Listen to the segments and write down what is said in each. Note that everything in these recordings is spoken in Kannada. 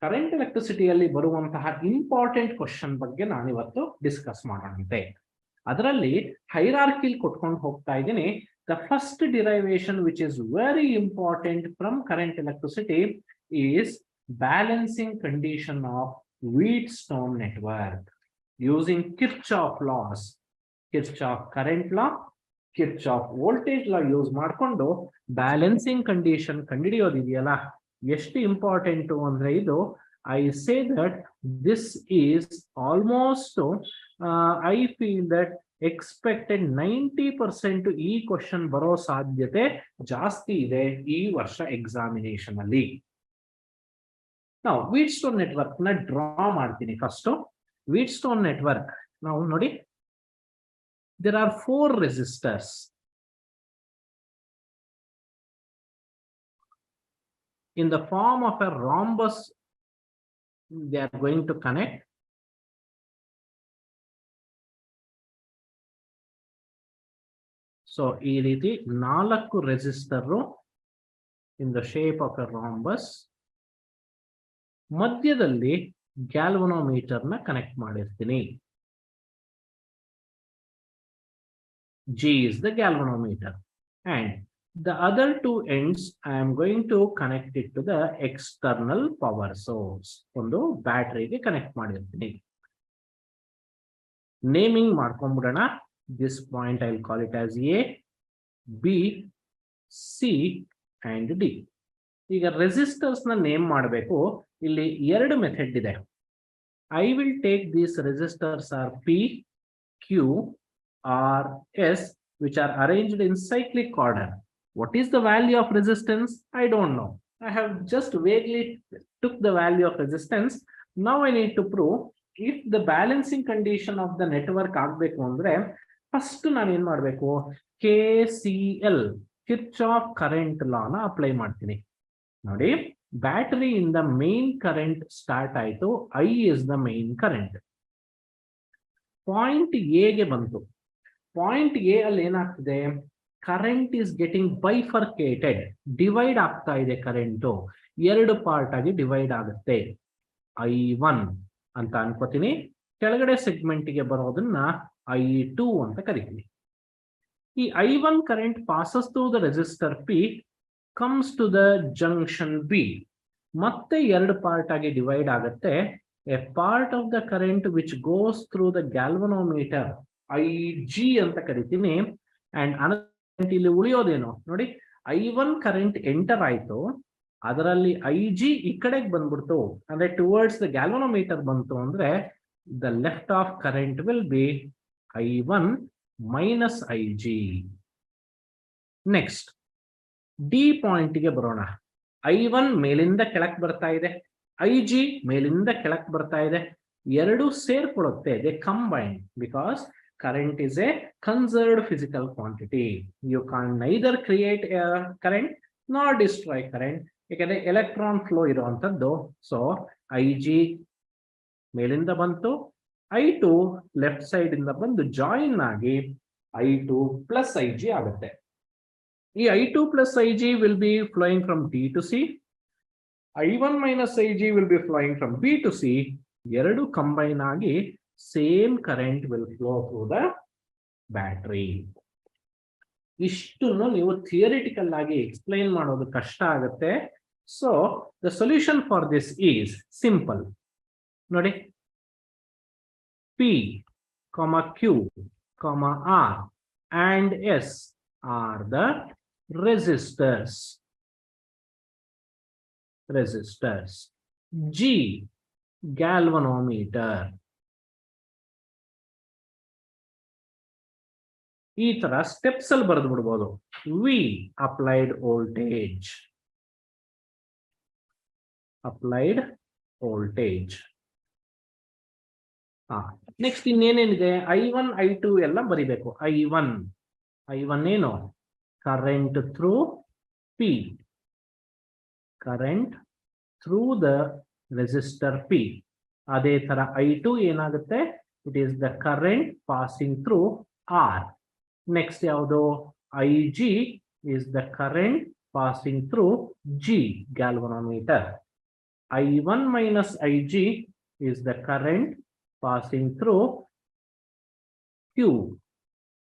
ಕರೆಂಟ್ ಎಲೆಕ್ಟ್ರಿಸಿಟಿಯಲ್ಲಿ ಬರುವಂತಹ ಇಂಪಾರ್ಟೆಂಟ್ ಕ್ವಶನ್ ಬಗ್ಗೆ ನಾನಿವತ್ತು ಡಿಸ್ಕಸ್ ಮಾಡೋಣಂತೆ. ಅದರಲ್ಲಿ ಹೈರಾರ್ಕಿಲ್ ಕೊಟ್ಕೊಂಡು ಹೋಗ್ತಾ ಇದ್ದೀನಿ. The first derivation which is very important from current electricity is balancing condition of Wheatstone network using Kirchhoff laws. Kirchhoff current law, Kirchhoff voltage law use ಮಾಡಿಕೊಂಡು ಬ್ಯಾಲೆನ್ಸಿಂಗ್ ಕಂಡೀಷನ್ ಕಂಡುಹಿಡಿಯೋದಿದೆಯಲ್ಲ, ಎಷ್ಟು ಇಂಪಾರ್ಟೆಂಟ್ ಅಂದ್ರೆ ಇದು I say that this is almost I feel that expected 90% ಈ ಕ್ವಶನ್ ಬರೋ ಸಾಧ್ಯತೆ ಜಾಸ್ತಿ ಇದೆ ಈ ವರ್ಷ ಎಕ್ಸಾಮಿನೇಷನ್ ಅಲ್ಲಿ. ನಾವು Wheatstone ನೆಟ್ವರ್ಕ್ ನ ಡ್ರಾ ಮಾಡ್ತೀನಿ. ಫಸ್ಟ್ Wheatstone ನೆಟ್ವರ್ಕ್ ನಾವು ನೋಡಿ, there are 4 resistors. In the form of a rhombus, they are going to connect. So, ಈ ರೀತಿ 4 resistor in the shape of a rhombus. ಮಧ್ಯದಲ್ಲಿ ಗ್ಯಾಲ್ವನೋಮೀಟರ್ ನ ಕನೆಕ್ಟ್ ಮಾಡಿರ್ತೀನಿ. G is the galvanometer, and the other 2 ends I am going to connect it to the external power source. ಒಂದು ಬ್ಯಾಟರಿಗೆ ಕನೆಕ್ಟ್ ಮಾಡಿರ್ತೀನಿ. Naming ಮಾಡ್ಕೊಂಡ್ಬಿಡೋಣ. This point I will call it as A, B, C and D. ಈಗ ರೆಸಿಸ್ಟರ್ಸ್ ನ ನೇಮ್ ಮಾಡಬೇಕು. ಇಲ್ಲಿ 2 ಮೆಥಡ್ ಇದೆ. I will take these resistors are P, Q, R, S, which are arranged in cyclic order. What is the value of resistance? I don't know. I have just vaguely took the value of resistance. Now I need to prove if the balancing condition of the network ಆಗಬೇಕು ಅಂದ್ರೆ ಫಸ್ಟ್ ನಾನು ಏನ್ ಮಾಡಬೇಕು, KCL Kirchhoff current law ನ ಅಪ್ಲೈ ಮಾಡ್ತೀನಿ. ನೋಡಿ, ಬ್ಯಾಟರಿ ಇಂದ ಮೇನ್ ಕರೆಂಟ್ ಸ್ಟಾರ್ಟ್ ಆಯ್ತು. I is the main current. Point ಎಗೆ ಬಂತು. ಪಾಯಿಂಟ್ ಎ ಅಲ್ಲಿ ಏನಾಗ್ತಿದೆ, current is getting bifurcated, divide ಆಗ್ತಾ ಇದೆ. ಕರೆಂಟು 2 ಪಾರ್ಟ್ ಆಗಿ ಡಿವೈಡ್ ಆಗುತ್ತೆ. I1 ಅಂತ ಅನ್ಕೋತೀನಿ. ಕೆಳಗಡೆ ಸೆಗ್ಮೆಂಟ್ ಗೆ ಬರೋದನ್ನ I2 ಅಂತ ಕರಿತೀನಿ. ಈ I1 current passes through the resistor P, comes to the junction B. ಮತ್ತೆ 2 ಪಾರ್ಟ್ ಆಗಿ ಡಿವೈಡ್ ಆಗುತ್ತೆ. A part of the current which goes through the galvanometer, IG ಅಂತ ಕರಿತೀನಿ. ಅಂಡ್ ಅನಂತ ಇಲ್ಲಿ ಉಳಿಯೋದೇನು ನೋಡಿ, I1 ಕರೆಂಟ್ ಎಂಟರ್ ಆಯ್ತು, ಅದರಲ್ಲಿ IG ಈ ಕಡೆಗೆ ಬಂದ್ಬಿಡ್ತು, ಅಂದ್ರೆ ಟುವರ್ಡ್ಸ್ ದ ಗ್ಯಾಲ್ವನೋಮೀಟರ್ ಬಂತು ಅಂದ್ರೆ the left of current will be I1 minus IG. Next D point ಗೆ ಬರೋಣ. I1 ಮೇಲಿಂದ ಕೆಳಕ್ ಬರ್ತಾ ಇದೆ, IG ಮೇಲಿಂದ ಕೆಳಕ್ ಬರ್ತಾ ಇದೆ. 2 ಸೇರ್ಕೊಳ್ಳುತ್ತೆ. They combine because current is a conserved physical quantity. You can neither create a current nor destroy current. ಯಾಕಂದ್ರೆ ಎಲೆಕ್ಟ್ರಾನ್ ಫ್ಲೋ ಇರುವಂತದ್ದು. ಸೊ IG ಮೇಲಿಂದ ಬಂತು, I2 ಲೆಫ್ಟ್ ಸೈಡ್ ಇಂದ ಬಂದು ಜಾಯಿನ್ ಆಗಿ I2 ಪ್ಲಸ್ IG ಆಗುತ್ತೆ. ಈ I2 plus IG will be flowing from D to C. I1 minus IG will be flowing from B to C. 2 combine ಆಗಿ same current will flow through the battery. ಇಷ್ಟನ್ನು ನೀವು ಥಿಯರಿಟಿಕಲ್ ಆಗಿ ಎಕ್ಸ್ಪ್ಲೈನ್ ಮಾಡೋದು ಕಷ್ಟ ಆಗುತ್ತೆ. So the solution for this is simple. ನೋಡಿ, P, Q, R and S are the resistors. G, galvanometer. ಈ ತರ ಸ್ಟೆಪ್ಸ್ ಅಲ್ಲಿ ಬರೆದು ಬಿಡಬಹುದು. V, applied voltage. ನೆಕ್ಸ್ಟ್ ಇನ್ನೇನೇನಿದೆ, I1 I2 ಎಲ್ಲ ಬರಿಬೇಕು. I1 ಏನು, current through P, current through the resistor P. ಅದೇ ತರ I2 ಏನಾಗುತ್ತೆ, it is the current passing through R. Next ಯಾವುದು, IG is the current passing through G, galvanometer. I1 minus Ig is the current passing through Q.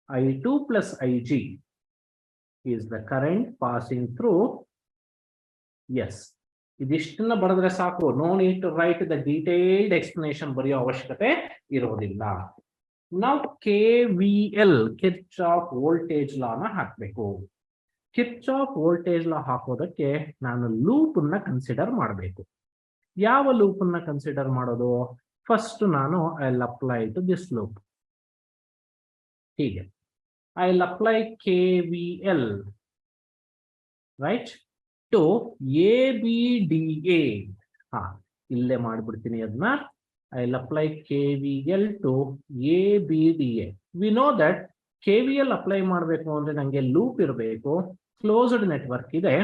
I2 plus Ig is the current passing through S. ಇದಿಷ್ಟನ್ನ ಬರೆದ್ರೆ ಸಾಕು. No need to write the detailed explanation ಬರೆಯೋ ಅವಶ್ಯಕತೆ ಇರೋದಿಲ್ಲ. ನಾವು KVL ಕಿರ್ಚಾಫ್ ವೋಲ್ಟೇಜ್ ಲಾನ ಹಾಕಬೇಕು. ಕಿರ್ಚಾಫ್ ವೋಲ್ಟೇಜ್ ಲಾ ಹಾಕೋದಕ್ಕೆ ನಾನು ಲೂಪ್ ಅನ್ನ ಕನ್ಸಿಡರ್ ಮಾಡಬೇಕು. ಯಾವ ಲೂಪ್ ಅನ್ನ ಕನ್ಸಿಡರ್ ಮಾಡೋದು? ಫಸ್ಟ್ ನಾನು I will apply to this loop. ಹೀಗೆ I will apply KVL right to ABDA. ಇಲ್ಲೇ ಮಾಡ್ಬಿಡ್ತೀನಿ ಅದನ್ನ. I will apply KVL to ABDA. We know that KVL apply ಮಾಡಬೇಕು ಅಂದ್ರೆ ನಂಗೆ ಲೂಪ್ ಇರಬೇಕು, ಕ್ಲೋಸ್ಡ್ ನೆಟ್ವರ್ಕ್ ಇದೆ.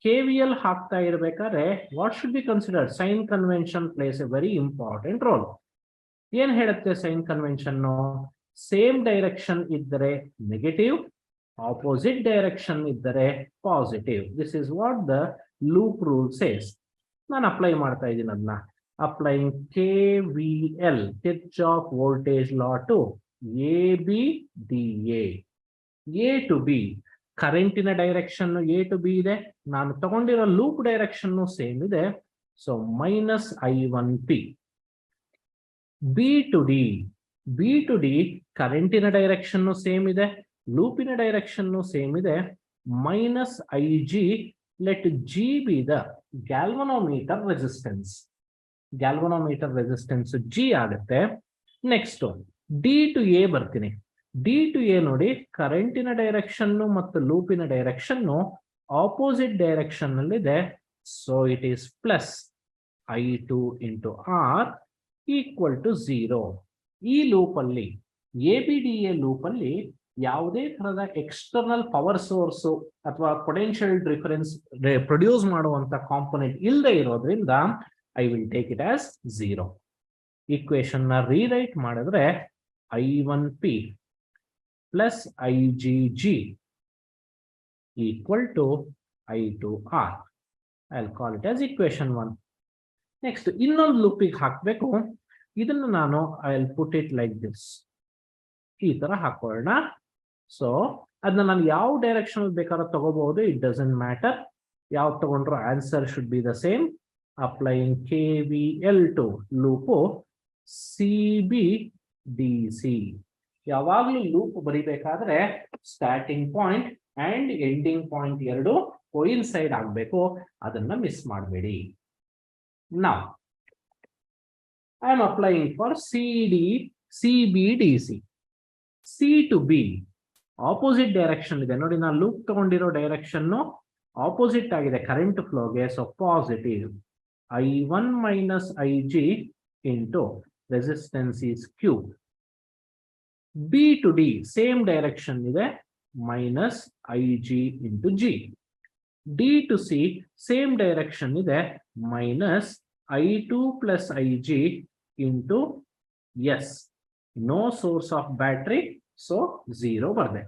KVL ಹಾಕ್ತಾ ಇರಬೇಕಾದ್ರೆ what should be considered? Sign convention plays a very important role. ಏನ್ ಹೇಳುತ್ತೆ ಸೈನ್ ಕನ್ವೆನ್ಷನ್? ಸೇಮ್ ಡೈರೆಕ್ಷನ್ ಇದ್ದರೆ ನೆಗೆಟಿವ್, ಆಪೋಸಿಟ್ ಡೈರೆಕ್ಷನ್ ಇದ್ದರೆ positive. This is what the loop rule says. ನಾನು ಅಪ್ಲೈ ಮಾಡ್ತಾ ಇದ್ದೀನಿ ಅದನ್ನ. Applying KVL Kirchhoff voltage law to ABDA. A to B ಕರೆಂಟಿನ ಡೈರೆಕ್ಷನ್ A to B ಇದೆ. ನಾನು ತಗೊಂಡಿರೋ ಲೂಪ್ ಡೈರೆಕ್ಷನ್ ಸೇಮ್ ಇದೆ. So minus I1P. B to D ಕರೆಂಟಿನ ಡೈರೆಕ್ಷನ್ ಸೇಮ್ ಇದೆ, ಲೂಪಿನ ಡೈರೆಕ್ಷನ್ ಸೇಮ್ ಇದೆ. Minus IG. Let G B the galvanometer resistance. Galvanometer resistance G ಆಗುತ್ತೆ. ನೆಕ್ಸ್ಟ್ D to A ಬರ್ತೀನಿ. D to A ನೋಡಿ, ಕರೆಂಟಿನ ಡೈರೆಕ್ಷನ್ ಮತ್ತು ಲೂಪಿನ ಡೈರೆಕ್ಷನ್ ಆಪೋಸಿಟ್ ಡೈರೆಕ್ಷನ್ ಅಲ್ಲಿ ಇದೆ. So it is plus I2 into R equal to 0. ಈ ಲೂಪ್ ಅಲ್ಲಿ ABDA ಲೂಪ್ ಅಲ್ಲಿ ಯಾವುದೇ ತರಹದ ಎಕ್ಸ್ಟರ್ನಲ್ ಪವರ್ ಸೋರ್ಸ್ ಅಥವಾ ಪೊಟೆನ್ಷಿಯಲ್ ಡಿಫರೆನ್ಸ್ ಪ್ರೊಡ್ಯೂಸ್ ಮಾಡುವಂತ ಕಾಂಪೊನೆಂಟ್ ಇಲ್ಲದೆ ಇರೋದ್ರಿಂದ I will take it as 0. Equation ನ ರೀರೈಟ್ ಮಾಡಿದ್ರೆ I1P plus IgG equal to I2R. I'll call it as equation 1. Next, ಇನ್ನೊಂದು ಲೂಪಿಗೆ ಹಾಕಬೇಕು. ಇದನ್ನು ನಾನು I will put it like this. ಈ ತರ ಹಾಕೋಣ. ಸೊ ಅದನ್ನ ನಾನು ಯಾವ ಡೈರೆಕ್ಷನ್ ಬೇಕಾದ್ರೂ ತಗೋಬಹುದು. It doesn't matter. ಯಾವ್ದು ತಗೊಂಡ್ರು answer should be the same. Applying KVL to loop CBDC. ಯಾವಾಗಲೂ ಲೂಪ್ ಬರಿಬೇಕಾದ್ರೆ starting point and ending point ಎರಡು ಕೋಯಿನ್ಸೈಡ್ ಆಗಬೇಕು. ಅದನ್ನ ಮಿಸ್ ಮಾಡಬೇಡಿ. Now I am applying for CBDC. C to B opposite direction ಇದೆ ನೋಡಿ. ನಾನು ಲೂಪ್ ತಗೊಂಡಿರೋ ಡೈರೆಕ್ಷನ್ ಆಪೋಸಿಟ್ ಆಗಿದೆ ಕರೆಂಟ್ ಫ್ಲೋಗೆ. So positive I1 minus IG into resistance is Q. B to D same direction ಇದೆ, minus IG into G. D to C same direction ಇದೆ, minus I2 plus IG into S. No source of battery, so 0 ಬರ್ದೆ.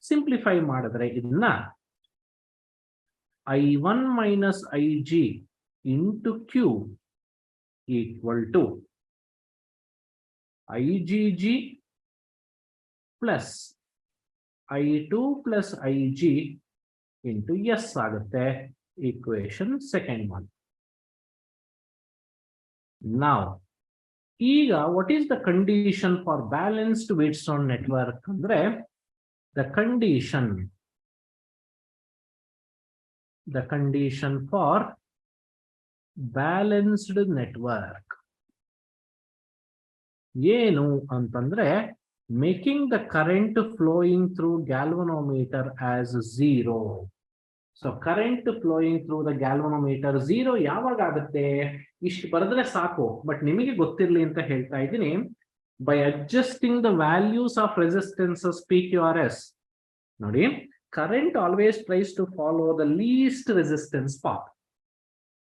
ಸಿಂಪ್ಲಿಫೈ ಮಾಡಿದ್ರೆ ಇದನ್ನ I1 minus IG into Q equal to IgG plus I2 plus IG into S ಆಗುತ್ತೆ. equation second one. Now ಈಗ what is the condition for balanced Wheatstone network ಅಂದ್ರೆ the condition for balanced network ಏನು ಅಂತಂದ್ರೆ making the current flowing through galvanometer as 0. So current flowing through the galvanometer 0 ಯಾವಾಗ ಆಗುತ್ತೆ? ಇಷ್ಟು ಬರೆದ್ರೆ ಸಾಕು, ಬಟ್ ನಿಮಗೆ ಗೊತ್ತಿರಲಿ ಅಂತ ಹೇಳ್ತಾ ಇದ್ದೀನಿ. by adjusting the values of resistances PQRS. ನೋಡಿ, current always tries to follow the least resistance path.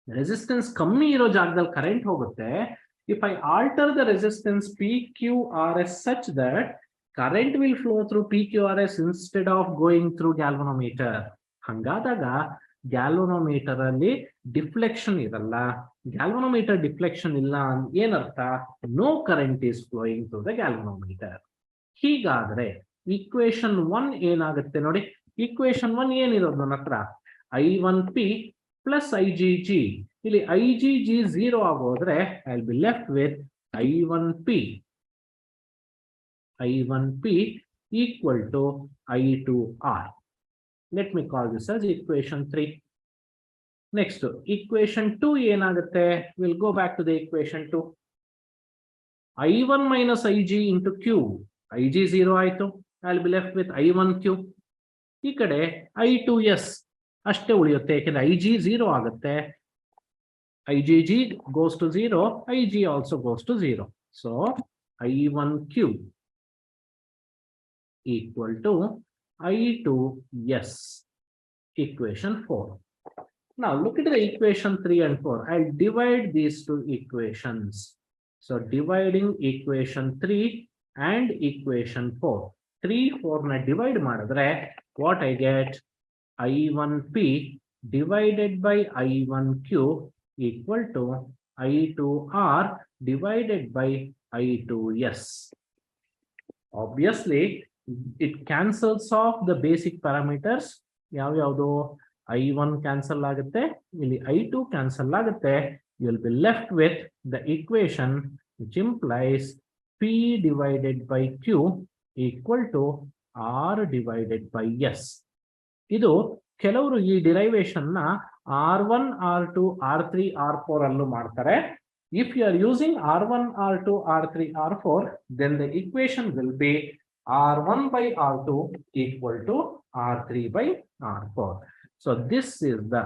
Resistance ಕಮ್ಮಿ ಇರೋ ಜಾಗದಲ್ಲಿ ಕರೆಂಟ್ ಹೋಗುತ್ತೆ. if I alter the resistance PQRS such that current will flow through PQRS instead of going through galvanometer, ಹಂಗಾದಾಗ ಗ್ಯಾಲ್ವನೋಮೀಟರ್ ಅಲ್ಲಿ ಡಿಫ್ಲೆಕ್ಷನ್ ಇರಲ್ಲ. ಗ್ಯಾಲ್ವನೋಮೀಟರ್ ಡಿಫ್ಲೆಕ್ಷನ್ ಇಲ್ಲ ಏನರ್ಥ? No current is flowing through the galvanometer. ಹೀಗಾದ್ರೆ ಈಕ್ವೇಶನ್ 1 ಏನಾಗುತ್ತೆ ನೋಡಿ. ಈಕ್ವೇಶನ್ 1 ಏನಿರೋದು ನನ್ನ ಹತ್ರ? I1P plus IgG. ಇಲ್ಲಿ IgG 0 ಆಗೋದ್ರೆ I will be left with I1P equal to I2R. Let me call this as equation 3. Next, equation 2 ಏನಾಗುತ್ತೆ? We'll go back to the equation 2. I1 minus Ig into Q. Ig 0 ಆಯ್ತು. I'll be left with I1Q. ಈ ಕಡೆ I2S ಅಷ್ಟೇ ಉಳಿಯುತ್ತೆ, ಯಾಕೆಂದ್ರೆ Ig 0 ಆಗುತ್ತೆ. IgG goes to 0, Ig also goes to 0. So I1Q equal to I2S, equation 4. Now look at the equation 3 and 4. I'll divide these two equations. So dividing equation 3 and equation 4. 3, 4 na divide madadre what I get? I1P divided by I1Q equal to I2R divided by I2S. Obviously, it cancels off the basic parameters. ಯಾವ್ಯಾವುದು? I1 cancel ಆಗುತ್ತೆ, ಇಲ್ಲಿ I2 cancel ಆಗುತ್ತೆ. You will be left with the equation which implies P divided by Q equal to R divided by S. ಇದು ಕೆಲವರು ಈ ಡಿರೈವೇಶನ್ ನ R1, R2, R3, R4 ಅಲ್ಲೂ ಮಾಡ್ತಾರೆ. If you are using R1, R2, R3, R4, then the equation will be R1 by R2 equal to R3 by R4. So this is the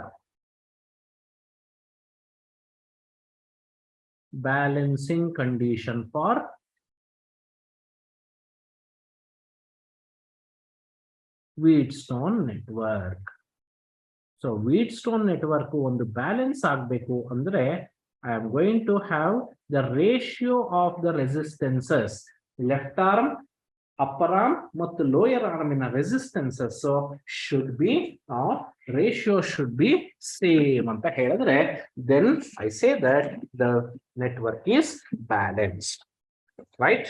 balancing condition for Wheatstone network. So Wheatstone network ಒಂದು ಬ್ಯಾಲೆನ್ಸ್ ಆಗಬೇಕು ಅಂದ್ರೆ I am going to have the ratio of the resistances, left arm, upper arm ಮತ್ತು lower arm in resistances so should be, or ratio should be same ಅಂತ ಹೇಳಿದ್ರೆ then I say that the network is balanced, right?